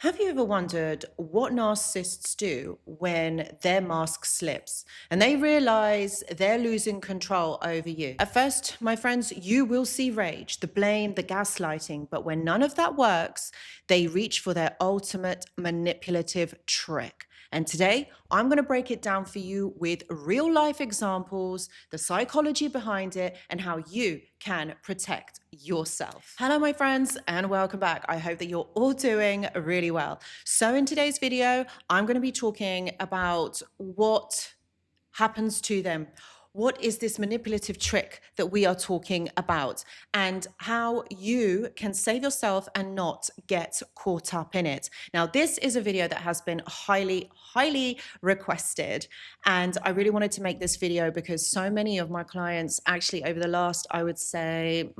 Have you ever wondered what narcissists do when their mask slips and they realize they're losing control over you? At first, my friends, you will see rage, the blame, the gaslighting, but when none of that works, they reach for their ultimate manipulative trick. And today, I'm going to break it down for you with real life examples, the psychology behind it, and how you can protect yourself. Hello, my friends, and welcome back. I hope that you're all doing really well. So in today's video, I'm going to be talking about what happens to them. What is this manipulative trick that we are talking about, and how you can save yourself and not get caught up in it? Now, this is a video that has been highly requested, and I really wanted to make this video because so many of my clients actually over the last, I would say,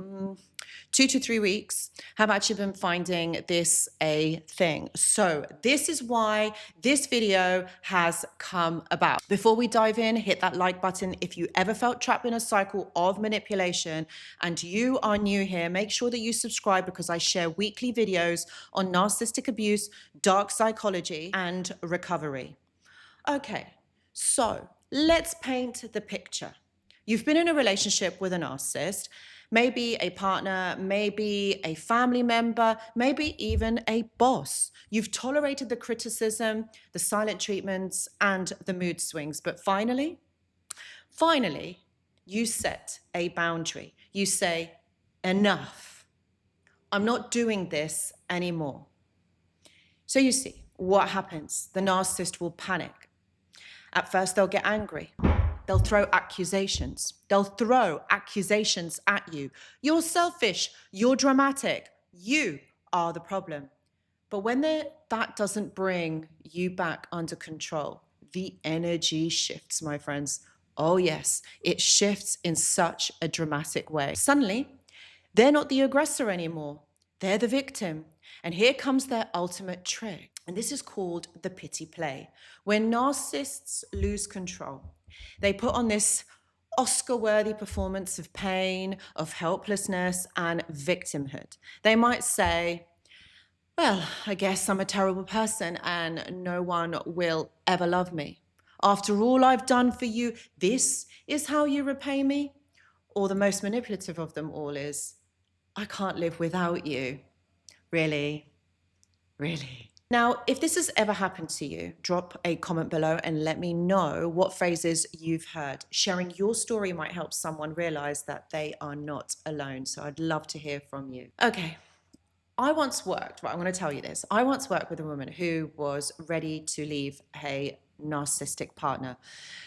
2 to 3 weeks have actually been finding this a thing. So this is why this video has come about. Before we dive in, hit that like button. If you ever felt trapped in a cycle of manipulation and you are new here, make sure that you subscribe because I share weekly videos on narcissistic abuse, dark psychology, and recovery. Okay, so let's paint the picture. You've been in a relationship with a narcissist, maybe a partner, maybe a family member, maybe even a boss. You've tolerated the criticism, the silent treatments, and the mood swings. But finally, you set a boundary. You say, enough. I'm not doing this anymore. So you see, what happens? The narcissist will panic. At first, they'll get angry. They'll throw accusations. They'll throw accusations at you. You're selfish. You're dramatic. You are the problem. But when that doesn't bring you back under control, the energy shifts, my friends. Oh, yes, it shifts in such a dramatic way. Suddenly, they're not the aggressor anymore. They're the victim. And here comes their ultimate trick. And this is called the pity play. When narcissists lose control, they put on this Oscar-worthy performance of pain, of helplessness, and victimhood. They might say, well, I guess I'm a terrible person and no one will ever love me. After all I've done for you, this is how you repay me? Or the most manipulative of them all is, I can't live without you. Really? Really? Now, if this has ever happened to you, drop a comment below and let me know what phrases you've heard. Sharing your story might help someone realize that they are not alone. So I'd love to hear from you. Okay. I once worked, I'm going to tell you this. I once worked with a woman who was ready to leave a narcissistic partner.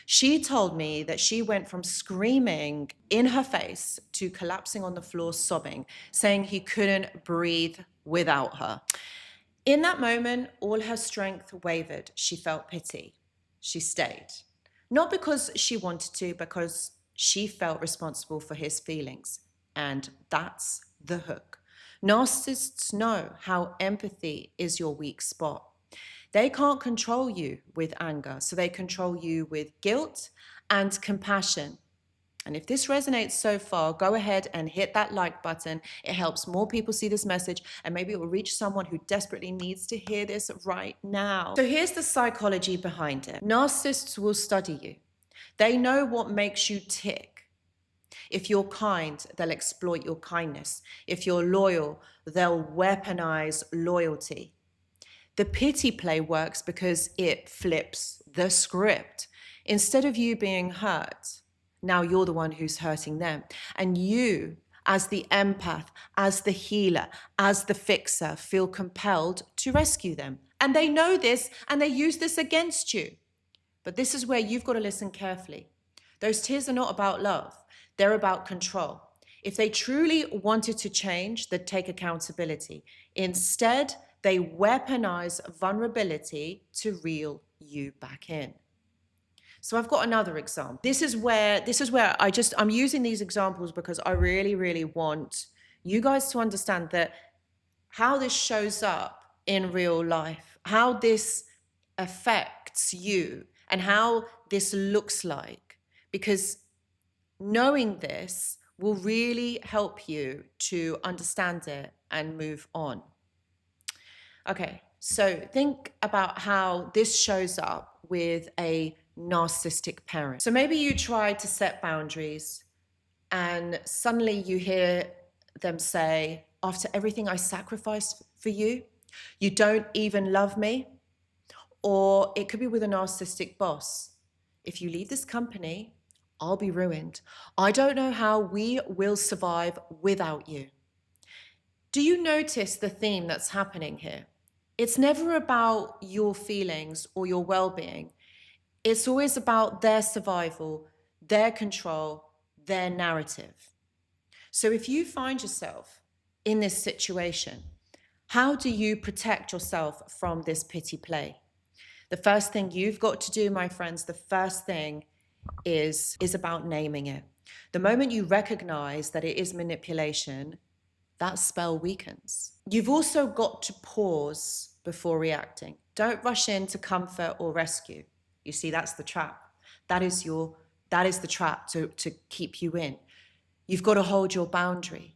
She told me that she went from screaming in her face to collapsing on the floor sobbing, saying he couldn't breathe without her. In that moment, all her strength wavered. She felt pity. She stayed. Not because she wanted to, because she felt responsible for his feelings. And that's the hook. Narcissists know how empathy is your weak spot. They can't control you with anger, so they control you with guilt and compassion. And if this resonates so far, go ahead and hit that like button. It helps more people see this message, and maybe it will reach someone who desperately needs to hear this right now. So here's the psychology behind it. Narcissists will study you. They know what makes you tick. If you're kind, they'll exploit your kindness. If you're loyal, they'll weaponize loyalty. The pity play works because it flips the script. Instead of you being hurt, now you're the one who's hurting them. And you, as the empath, as the healer, as the fixer, feel compelled to rescue them. And they know this and they use this against you. But this is where you've got to listen carefully. Those tears are not about love. They're about control. If they truly wanted to change, they'd take accountability. Instead, they weaponize vulnerability to reel you back in. So I've got another example. This is where I'm using these examples because I really want you guys to understand that how this shows up in real life, how this affects you, and how this looks like. Because knowing this will really help you to understand it and move on. Okay, So think about how this shows up with a narcissistic parent. So maybe you try to set boundaries and suddenly you hear them say, after everything I sacrificed for you, you don't even love me. Or it could be with a narcissistic boss. If you leave this company, I'll be ruined. I don't know how we will survive without you. Do you notice the theme that's happening here? It's never about your feelings or your well-being. It's always about their survival, their control, their narrative. So if you find yourself in this situation, how do you protect yourself from this pity play? The first thing you've got to do, my friends, the first thing is about naming it. The moment you recognize that it is manipulation, that spell weakens. You've also got to pause before reacting. Don't rush in to comfort or rescue. You see, that's the trap. That is the trap to keep you in. You've got to hold your boundary.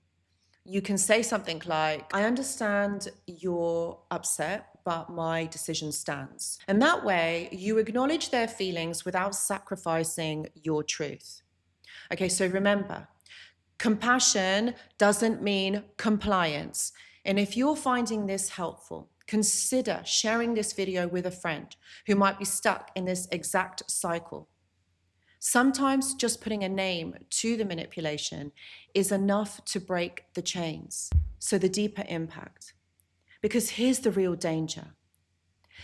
You can say something like, I understand you're upset, but my decision stands. And that way, you acknowledge their feelings without sacrificing your truth. Okay, so remember, compassion doesn't mean compliance. And if you're finding this helpful, consider sharing this video with a friend who might be stuck in this exact cycle. Sometimes just putting a name to the manipulation is enough to break the chains. So the deeper impact. Because here's the real danger.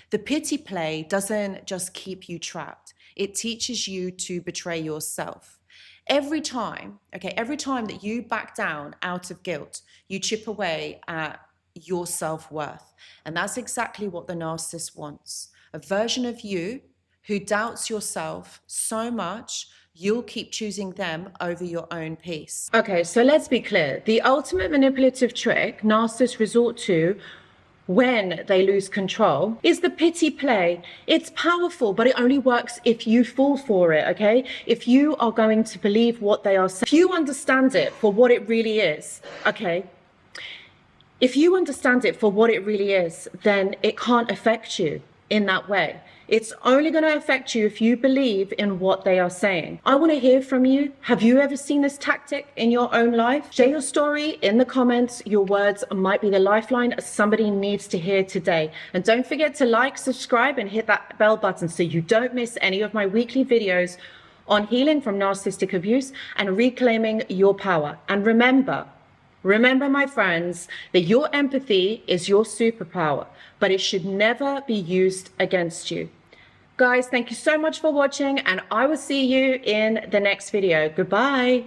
The pity play doesn't just keep you trapped. It teaches you to betray yourself. Every time that you back down out of guilt, you chip away at your self-worth. And that's exactly what the narcissist wants. A version of you who doubts yourself so much, you'll keep choosing them over your own peace. Okay, so let's be clear. The ultimate manipulative trick narcissists resort to when they lose control is the pity play. It's powerful, but it only works if you fall for it, okay? If you are going to believe what they are saying, if you understand it for what it really is, okay? If you understand it for what it really is, then it can't affect you in that way. It's only going to affect you if you believe in what they are saying. I want to hear from you. Have you ever seen this tactic in your own life? Share your story in the comments. Your words might be the lifeline somebody needs to hear today. And don't forget to like, subscribe, and hit that bell button so you don't miss any of my weekly videos on healing from narcissistic abuse and reclaiming your power. And remember, my friends, that your empathy is your superpower, but it should never be used against you. Guys, thank you so much for watching, and I will see you in the next video. Goodbye.